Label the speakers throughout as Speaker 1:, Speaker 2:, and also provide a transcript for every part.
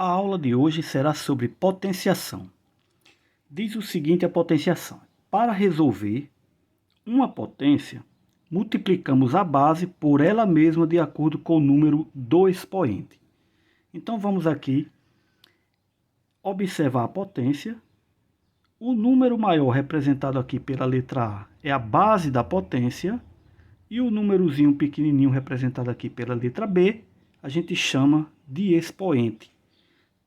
Speaker 1: A aula de hoje será sobre potenciação. Diz o seguinte a potenciação: para resolver uma potência, multiplicamos a base por ela mesma de acordo com o número do expoente. Então vamos aqui observar a potência. O número maior representado aqui pela letra A é a base da potência, e o númerozinho pequenininho representado aqui pela letra B, a gente chama de expoente.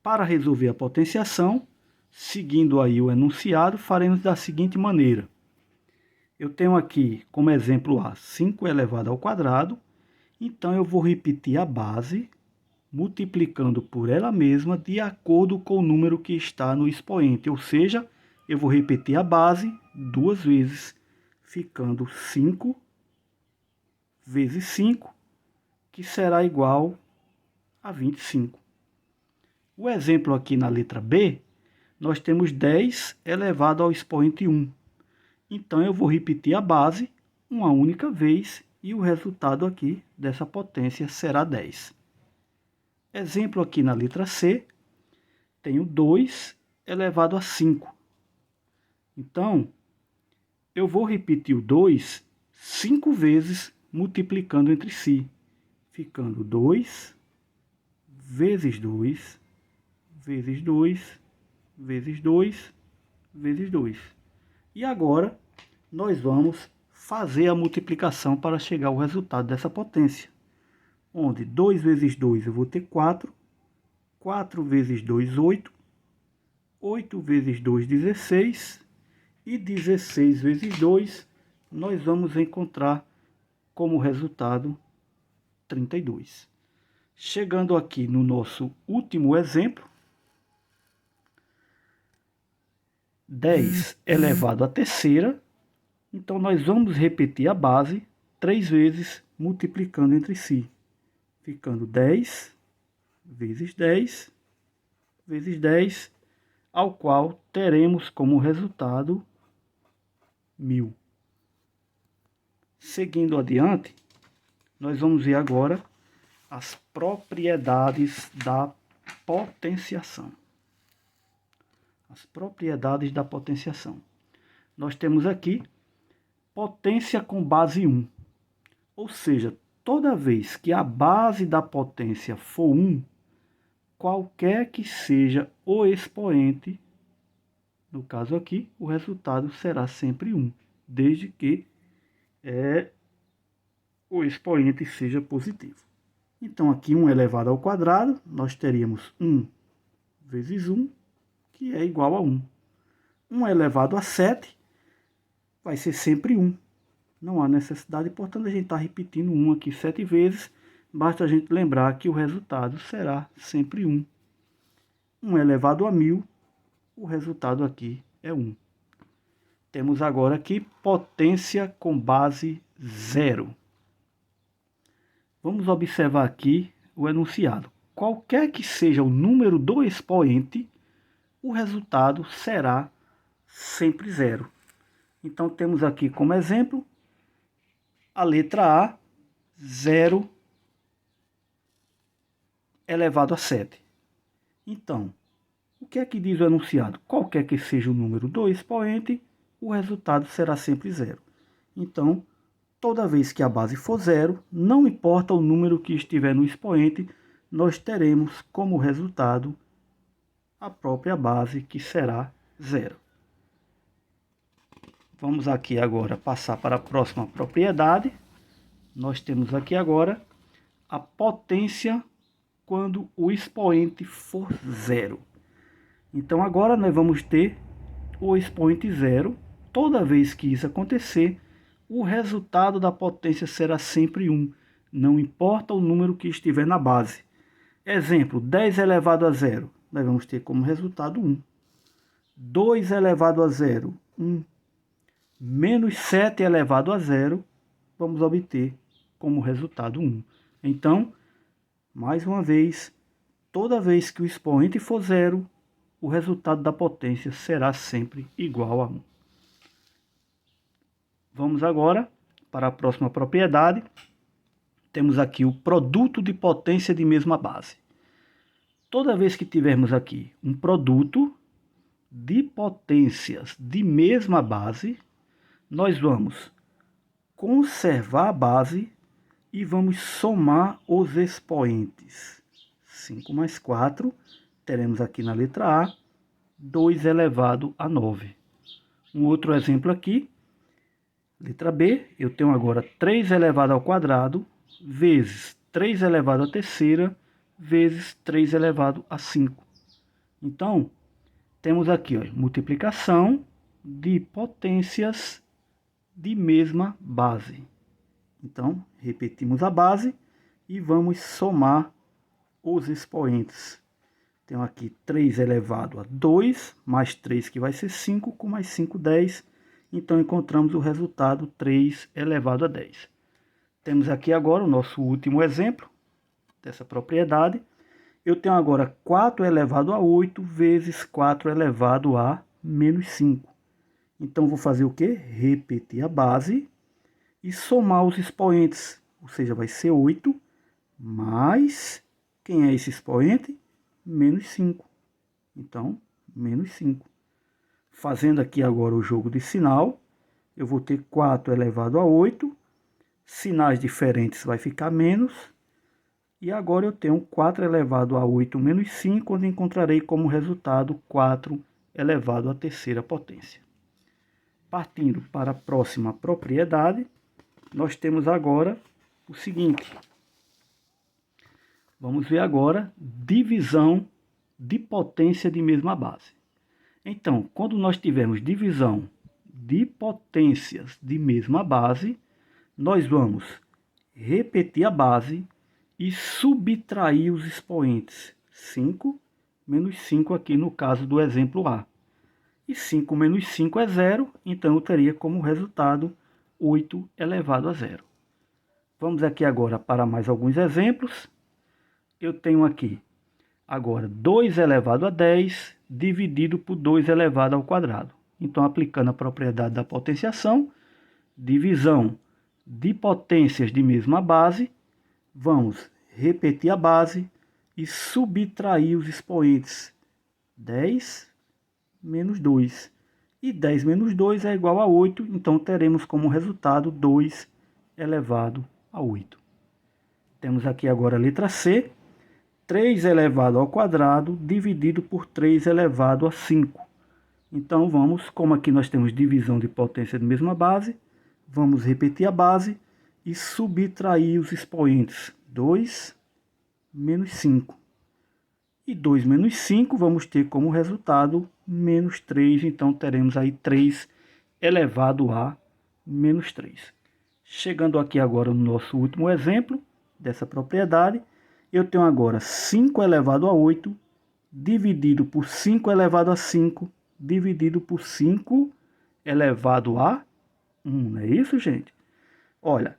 Speaker 1: Para resolver a potenciação, seguindo aí o enunciado, faremos da seguinte maneira. Eu tenho aqui como exemplo A 5 elevado ao quadrado, então eu vou repetir a base, multiplicando por ela mesma de acordo com o número que está no expoente, ou seja, eu vou repetir a base duas vezes, ficando 5 vezes 5, que será igual a 25. O exemplo aqui na letra B, nós temos 10 elevado ao expoente 1. Então, eu vou repetir a base uma única vez e o resultado aqui dessa potência será 10. Exemplo aqui na letra C, tenho 2 elevado a 5. Então, eu vou repetir o 2 5 vezes multiplicando entre si, ficando 2 vezes 2 vezes 2, vezes 2, vezes 2. E agora, nós vamos fazer a multiplicação para chegar ao resultado dessa potência. Onde 2 vezes 2 eu vou ter 4, 4 vezes 2, 8, 8 vezes 2, 16, e 16 vezes 2, nós vamos encontrar como resultado 32. Chegando aqui no nosso último exemplo, 10 elevado à terceira, então nós vamos repetir a base 3 vezes multiplicando entre si, ficando 10 vezes 10 vezes 10, ao qual teremos como resultado 1000. Seguindo adiante, nós vamos ver agora as propriedades da potenciação. As propriedades da potenciação. Nós temos aqui potência com base 1. Ou seja, toda vez que a base da potência for 1, qualquer que seja o expoente, no caso aqui, o resultado será sempre 1, desde que o expoente seja positivo. Então, aqui 1 elevado ao quadrado, nós teríamos 1 vezes 1, que é igual a 1. 1 elevado a 7 vai ser sempre 1. Não há necessidade, portanto, a gente está repetindo 1 aqui 7 vezes. Basta a gente lembrar que o resultado será sempre 1. 1 elevado a 1000, o resultado aqui é 1. Temos agora aqui potência com base 0. Vamos observar aqui o enunciado. Qualquer que seja o número do expoente, o resultado será sempre 0. Então, temos aqui como exemplo a letra A, 0 elevado a 7. Então, o que é que diz o enunciado? Qualquer que seja o número do expoente, o resultado será sempre 0. Então, toda vez que a base for 0, não importa o número que estiver no expoente, nós teremos como resultado a própria base, que será 0. Vamos aqui agora passar para a próxima propriedade. Nós temos aqui agora a potência quando o expoente for 0. Então agora nós vamos ter o expoente 0. Toda vez que isso acontecer, o resultado da potência será sempre 1. Não importa o número que estiver na base. Exemplo, 10 elevado a 0. Nós vamos ter como resultado 1. 2 elevado a 0, 1. Menos 7 elevado a 0, vamos obter como resultado 1. Então, mais uma vez, toda vez que o expoente for 0, o resultado da potência será sempre igual a 1. Vamos agora para a próxima propriedade. Temos aqui o produto de potência de mesma base. toda vez que tivermos aqui um produto de potências de mesma base, nós vamos conservar a base e vamos somar os expoentes. 5 mais 4, teremos aqui na letra A, 2 elevado a 9. Um outro exemplo aqui, letra B, eu tenho agora 3 elevado ao quadrado vezes 3 elevado à terceira vezes 3 elevado a 5. Então, temos aqui, ó, multiplicação de potências de mesma base. Então, repetimos a base e vamos somar os expoentes. Tenho aqui 3 elevado a 2, mais 3 que vai ser 5, com mais 5, 10. Então, encontramos o resultado 3 elevado a 10. Temos aqui agora o nosso último exemplo dessa propriedade. Eu tenho agora 4 elevado a 8 vezes 4 elevado a menos 5. Então, vou fazer o quê? Repetir a base e somar os expoentes. Ou seja, vai ser 8 mais, quem é esse expoente? Menos 5. Então, menos 5. Fazendo aqui agora o jogo de sinal, eu vou ter 4 elevado a 8. Sinais diferentes vai ficar menos. E agora eu tenho 4 elevado a 8 menos 5, onde encontrarei como resultado 4 elevado à terceira potência. Partindo para a próxima propriedade, nós temos agora o seguinte. Vamos ver agora divisão de potência de mesma base. Então, quando nós tivermos divisão de potências de mesma base, nós vamos repetir a base e subtrair os expoentes. 5 menos 5 aqui no caso do exemplo A. E 5 menos 5 é 0, então eu teria como resultado 8 elevado a 0. Vamos aqui agora para mais alguns exemplos. Eu tenho aqui agora 2 elevado a 10 dividido por 2 elevado ao quadrado. Então, aplicando a propriedade da potenciação, divisão de potências de mesma base, vamos repetir a base e subtrair os expoentes. 10 menos 2. E 10 menos 2 é igual a 8, então teremos como resultado 2 elevado a 8. Temos aqui agora a letra C, 3 elevado ao quadrado dividido por 3 elevado a 5. Então vamos, como aqui nós temos divisão de potência de mesma base, vamos repetir a base e subtrair os expoentes. 2 menos 5. E 2 menos 5 vamos ter como resultado menos 3, então teremos aí 3 elevado a menos 3. Chegando aqui agora no nosso último exemplo dessa propriedade, eu tenho agora 5 elevado a 8 dividido por 5 elevado a 5 dividido por 5 elevado a 1. Não é isso, gente? Olha,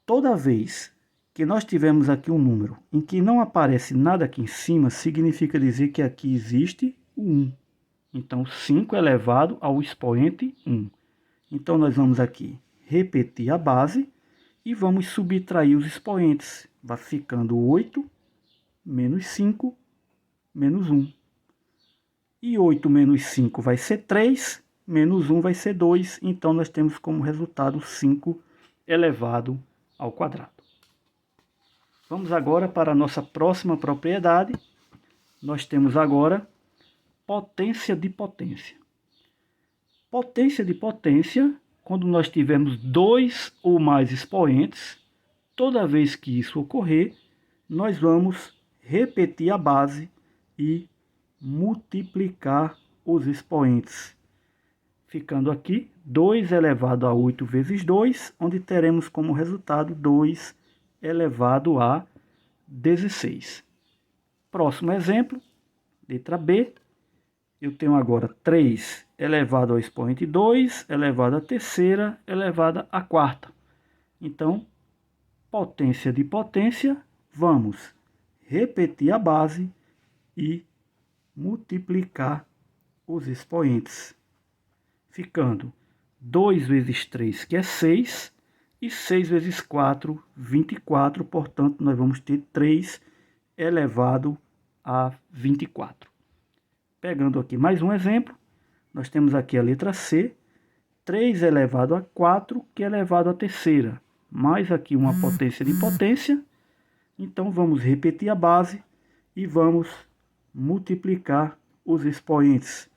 Speaker 1: toda vez que nós tivermos aqui um número em que não aparece nada aqui em cima, significa dizer que aqui existe o 1. Então, 5 elevado ao expoente 1. Então, nós vamos aqui repetir a base e vamos subtrair os expoentes. Vai ficando 8 menos 5 menos 1. E 8 menos 5 vai ser 3, menos 1 vai ser 2. Então, nós temos como resultado 5 elevado ao quadrado. Vamos agora para a nossa próxima propriedade. Nós temos agora potência de potência. Potência de potência, quando nós tivermos 2 ou mais expoentes, toda vez que isso ocorrer, nós vamos repetir a base e multiplicar os expoentes. Ficando aqui 2 elevado a 8 vezes 2, onde teremos como resultado 2 elevado a 16. Próximo exemplo, letra B. Eu tenho agora 3 elevado ao expoente 2, elevado à terceira, elevado à quarta. Então, potência de potência, vamos repetir a base e multiplicar os expoentes. Ficando 2 vezes 3, que é 6, e 6 vezes 4, 24. Portanto, nós vamos ter 3 elevado a 24. Pegando aqui mais um exemplo, nós temos aqui a letra C, 3 elevado a 4, que é elevado à terceira, mais aqui uma potência de potência. Então, vamos repetir a base e vamos multiplicar os expoentes,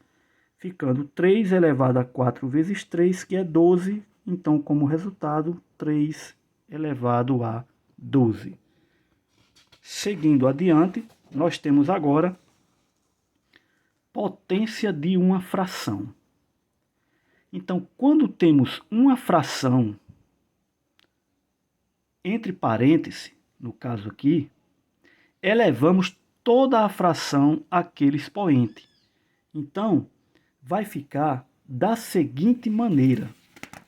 Speaker 1: ficando 3 elevado a 4 vezes 3, que é 12. Então, como resultado, 3 elevado a 12. Seguindo adiante, nós temos agora potência de uma fração. Então, quando temos uma fração entre parênteses, no caso aqui, elevamos toda a fração àquele expoente. Então, vai ficar da seguinte maneira.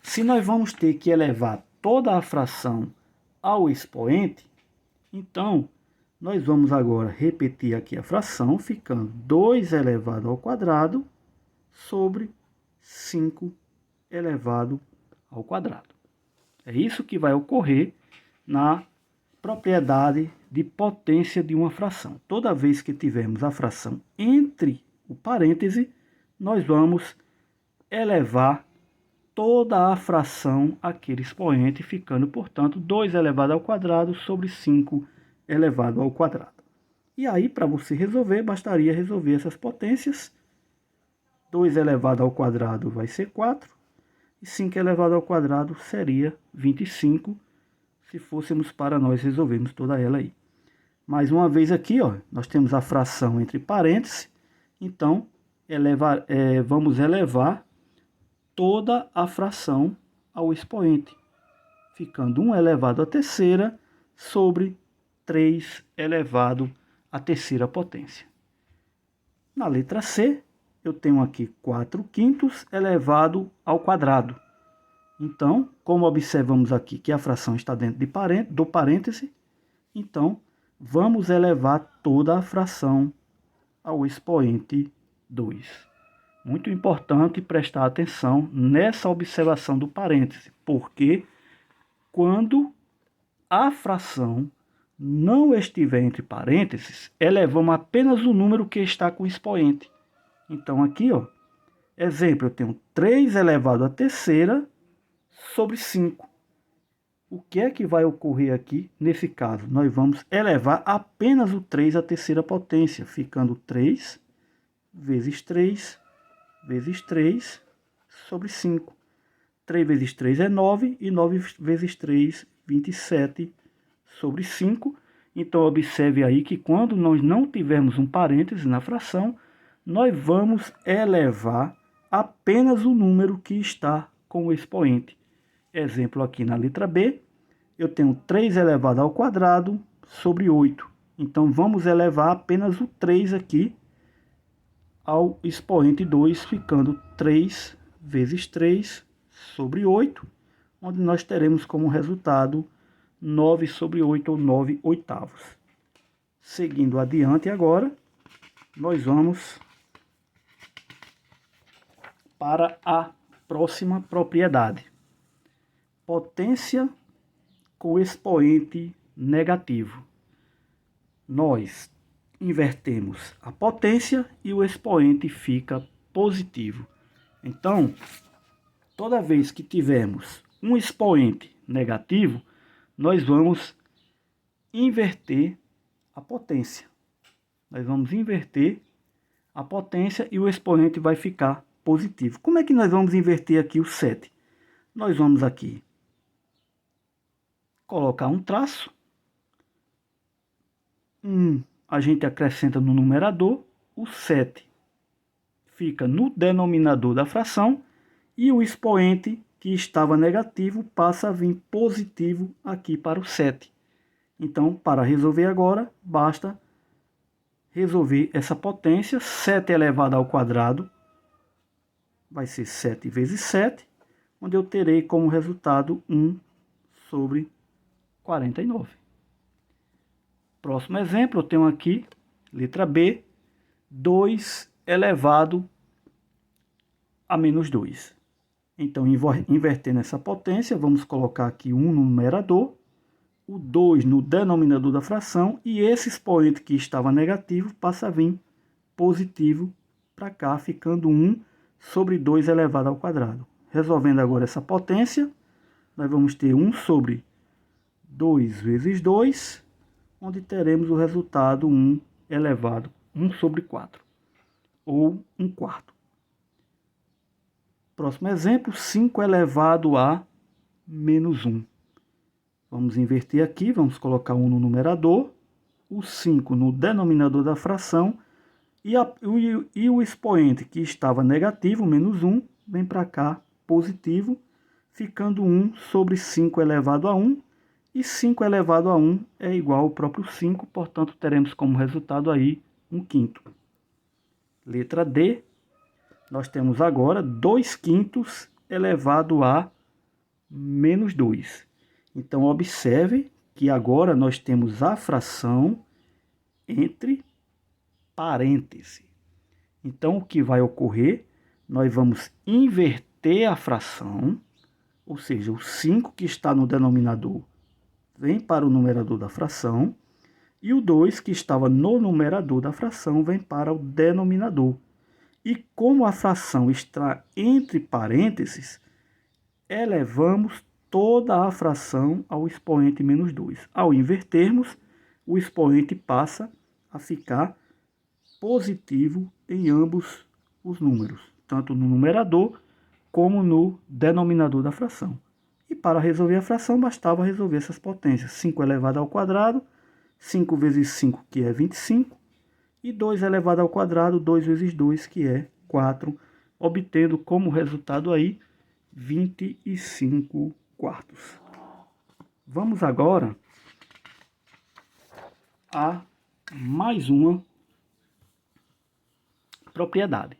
Speaker 1: Se nós vamos ter que elevar toda a fração ao expoente, então, nós vamos agora repetir aqui a fração, ficando 2 elevado ao quadrado sobre 5 elevado ao quadrado. É isso que vai ocorrer na propriedade de potência de uma fração. Toda vez que tivermos a fração entre o parêntese, nós vamos elevar toda a fração àquele expoente, ficando, portanto, 2 elevado ao quadrado sobre 5 elevado ao quadrado. E aí, para você resolver, bastaria resolver essas potências. 2 elevado ao quadrado vai ser 4, e 5 elevado ao quadrado seria 25, se fôssemos para nós resolvermos toda ela aí. Mais uma vez aqui, ó, nós temos a fração entre parênteses, então vamos elevar toda a fração ao expoente, ficando 1 elevado à terceira sobre 3 elevado à terceira potência. Na letra C, eu tenho aqui 4/5 elevado ao quadrado. Então, como observamos aqui que a fração está dentro do parêntese, então vamos elevar toda a fração ao expoente 2. Muito importante prestar atenção nessa observação do parêntese, porque quando a fração não estiver entre parênteses, elevamos apenas o número que está com o expoente. Então aqui, ó, exemplo, eu tenho 3 elevado à terceira sobre 5. O que é que vai ocorrer aqui nesse caso? Nós vamos elevar apenas o 3 à terceira potência, ficando 3 vezes 3 vezes 3 sobre 5. 3 vezes 3 é 9, e 9 vezes 3, 27 sobre 5. Então, observe aí que quando nós não tivermos um parêntese na fração, nós vamos elevar apenas o número que está com o expoente. Exemplo aqui na letra B, eu tenho 3 elevado ao quadrado sobre 8. Então, vamos elevar apenas o 3 aqui ao expoente 2, ficando 3 vezes 3 sobre 8, onde nós teremos como resultado 9 sobre 8, ou 9 oitavos. Seguindo adiante agora, nós vamos para a próxima propriedade. Potência com expoente negativo. Nós invertemos a potência e o expoente fica positivo. Então, toda vez que tivermos um expoente negativo, nós vamos inverter a potência. Nós vamos inverter a potência e o expoente vai ficar positivo. Como é que nós vamos inverter aqui o 7? Nós vamos aqui colocar um traço. A gente acrescenta no numerador, o 7 fica no denominador da fração e o expoente que estava negativo passa a vir positivo aqui para o 7. Então, para resolver agora, basta resolver essa potência. 7 elevado ao quadrado vai ser 7 vezes 7, onde eu terei como resultado 1 sobre 49. Próximo exemplo, eu tenho aqui, letra B, 2 elevado a menos 2. Então, invertendo essa potência, vamos colocar aqui 1 no numerador, o 2 no denominador da fração e esse expoente que estava negativo passa a vir positivo para cá, ficando 1 sobre 2 elevado ao quadrado. Resolvendo agora essa potência, nós vamos ter 1 sobre 2 vezes 2, onde teremos o resultado 1 elevado 1 sobre 4, ou 1/4. Próximo exemplo, 5 elevado a menos 1. Vamos inverter aqui, vamos colocar 1 no numerador, o 5 no denominador da fração, e o expoente que estava negativo, menos 1, vem para cá, positivo, ficando 1 sobre 5 elevado a 1, e 5 elevado a 1 é igual ao próprio 5, portanto, teremos como resultado aí 1/5. Letra D, nós temos agora 2/5 elevado a menos 2. Então, observe que agora nós temos a fração entre parênteses. Então, o que vai ocorrer? Nós vamos inverter a fração, ou seja, o 5 que está no denominador vem para o numerador da fração, e o 2 que estava no numerador da fração vem para o denominador. E como a fração está entre parênteses, elevamos toda a fração ao expoente menos 2. Ao invertermos, o expoente passa a ficar positivo em ambos os números, tanto no numerador como no denominador da fração. E para resolver a fração, bastava resolver essas potências. 5 elevado ao quadrado, 5 vezes 5, que é 25, e 2 elevado ao quadrado, 2 vezes 2, que é 4, obtendo como resultado aí 25/4. Vamos agora a mais uma propriedade.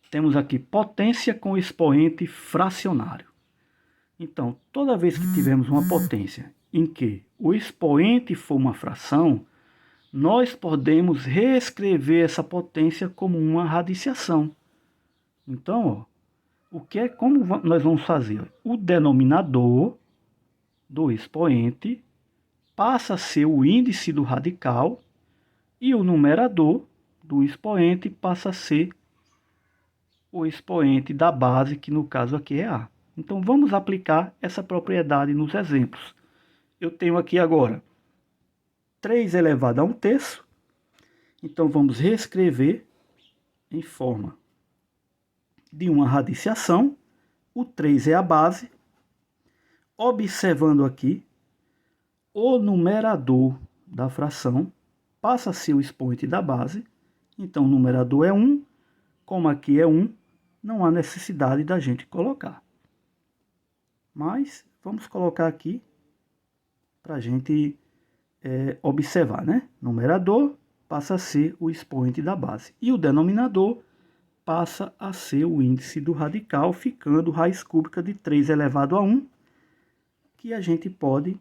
Speaker 1: Temos aqui potência com expoente fracionário. Então, toda vez que tivermos uma potência em que o expoente for uma fração, nós podemos reescrever essa potência como uma radiciação. Então, como nós vamos fazer? O denominador do expoente passa a ser o índice do radical e o numerador do expoente passa a ser o expoente da base, que no caso aqui é A. Então, vamos aplicar essa propriedade nos exemplos. Eu tenho aqui agora 3 elevado a 1/3. Então, vamos reescrever em forma de uma radiciação. O 3 é a base. Observando aqui, o numerador da fração passa a ser o expoente da base. Então, o numerador é 1. Como aqui é 1, não há necessidade da gente colocar. Mas, vamos colocar aqui para a gente observar, né? Numerador passa a ser o expoente da base. E o denominador passa a ser o índice do radical, ficando raiz cúbica de 3 elevado a 1, que a gente pode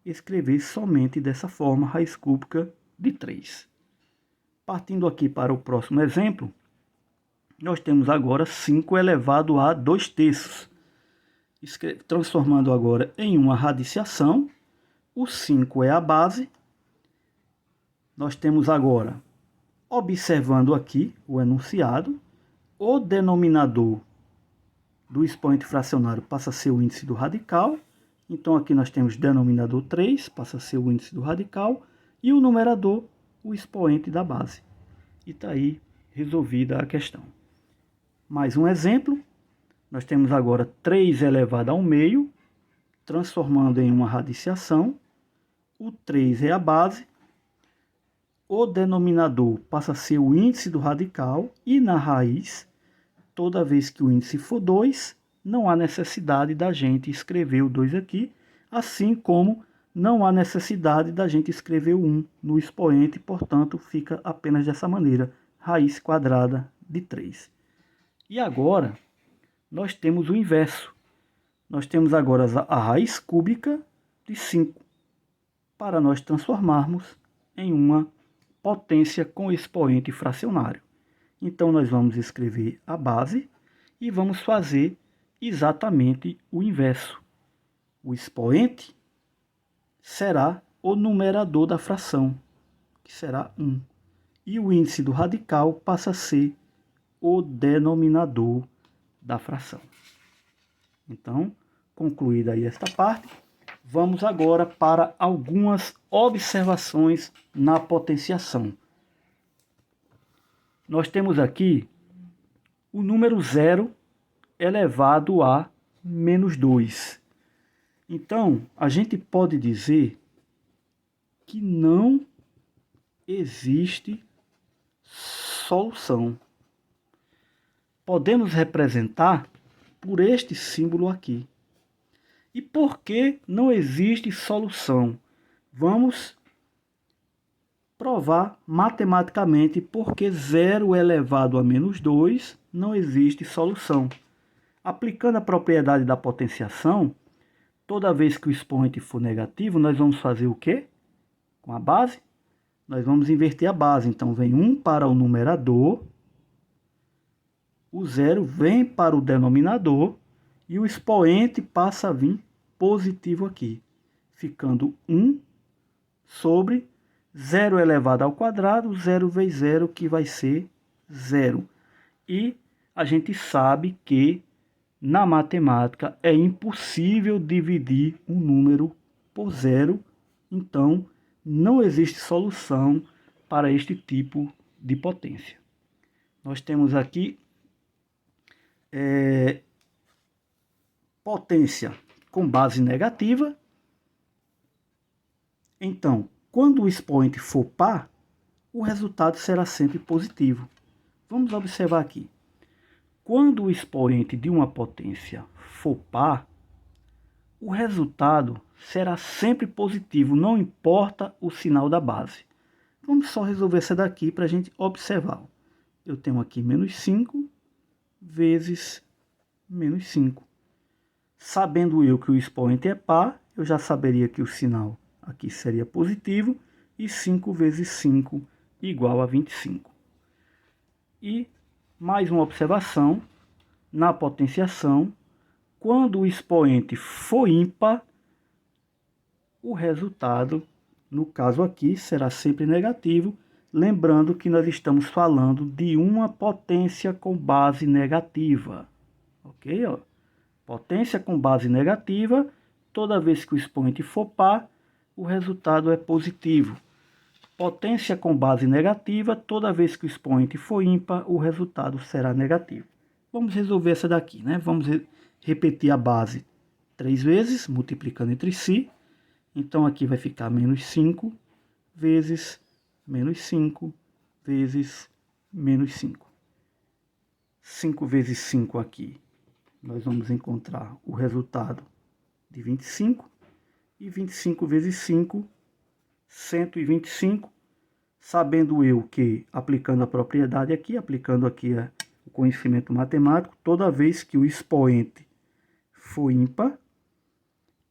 Speaker 1: escrever somente dessa forma, raiz cúbica de 3. Partindo aqui para o próximo exemplo, nós temos agora 5 elevado a 2/3. Transformando agora em uma radiciação, o 5 é a base. Nós temos agora, observando aqui o enunciado, o denominador do expoente fracionário passa a ser o índice do radical. Então, aqui nós temos denominador 3, passa a ser o índice do radical, e o numerador, o expoente da base. E está aí resolvida a questão. Mais um exemplo, nós temos agora 3 elevado ao meio, transformando em uma radiciação. O 3 é a base, o denominador passa a ser o índice do radical, e na raiz, toda vez que o índice for 2, não há necessidade da gente escrever o 2 aqui, assim como não há necessidade da gente escrever o 1 no expoente, portanto, fica apenas dessa maneira, raiz quadrada de 3. E agora, nós temos o inverso. Nós temos agora a raiz cúbica de 5, para nós transformarmos em uma potência com expoente fracionário. Então, nós vamos escrever a base e vamos fazer exatamente o inverso. O expoente será o numerador da fração, que será 1. E o índice do radical passa a ser o denominador da fração. Então, concluída aí esta parte, vamos agora para algumas observações na potenciação. Nós temos aqui o número 0 elevado a menos 2. Então, a gente pode dizer que não existe solução. Podemos representar por este símbolo aqui. E por que não existe solução? Vamos provar matematicamente porque 0 elevado a menos 2 não existe solução. Aplicando a propriedade da potenciação, toda vez que o expoente for negativo, nós vamos fazer o quê? Com a base? Nós vamos inverter a base. Então, vem 1 para o numerador, o 0 vem para o denominador e o expoente passa a vir positivo aqui, ficando 1 sobre 0 elevado ao quadrado, 0 vezes 0, que vai ser 0. E a gente sabe que na matemática é impossível dividir um número por 0, então não existe solução para este tipo de potência. Nós temos aqui potência com base negativa. Então, quando o expoente for par, o resultado será sempre positivo. Vamos observar aqui. Quando o expoente de uma potência for par, o resultado será sempre positivo, não importa o sinal da base. Vamos só resolver essa daqui para a gente observar. Eu tenho aqui menos 5 vezes menos 5. Sabendo eu que o expoente é par, eu já saberia que o sinal aqui seria positivo e 5 vezes 5 igual a 25. E mais uma observação, na potenciação, quando o expoente for ímpar, o resultado, no caso aqui, será sempre negativo, lembrando que nós estamos falando de uma potência com base negativa. Ok? Ó. Potência com base negativa, toda vez que o expoente for par, o resultado é positivo. Potência com base negativa, toda vez que o expoente for ímpar, o resultado será negativo. Vamos resolver essa daqui, né? Vamos repetir a base 3 vezes, multiplicando entre si. Então, aqui vai ficar menos 5 vezes menos 5 vezes menos 5. 5 vezes 5 aqui, nós vamos encontrar o resultado de 25. E 25 vezes 5, 125. Sabendo eu que, aplicando a propriedade aqui, aplicando aqui o conhecimento matemático, toda vez que o expoente for ímpar,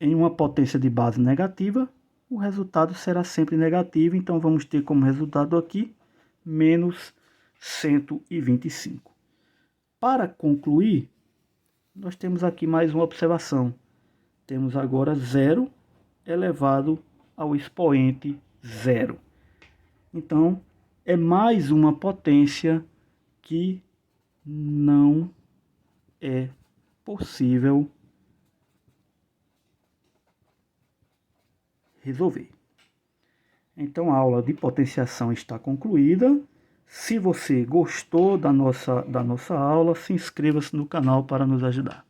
Speaker 1: em uma potência de base negativa, o resultado será sempre negativo. Então, vamos ter como resultado aqui, menos 125. Para concluir, nós temos aqui mais uma observação. Temos agora 0 elevado ao expoente 0. Então, é mais uma potência que não é possível resolver. Então, a aula de potenciação está concluída. Se você gostou da nossa aula, se inscreva-se no canal para nos ajudar.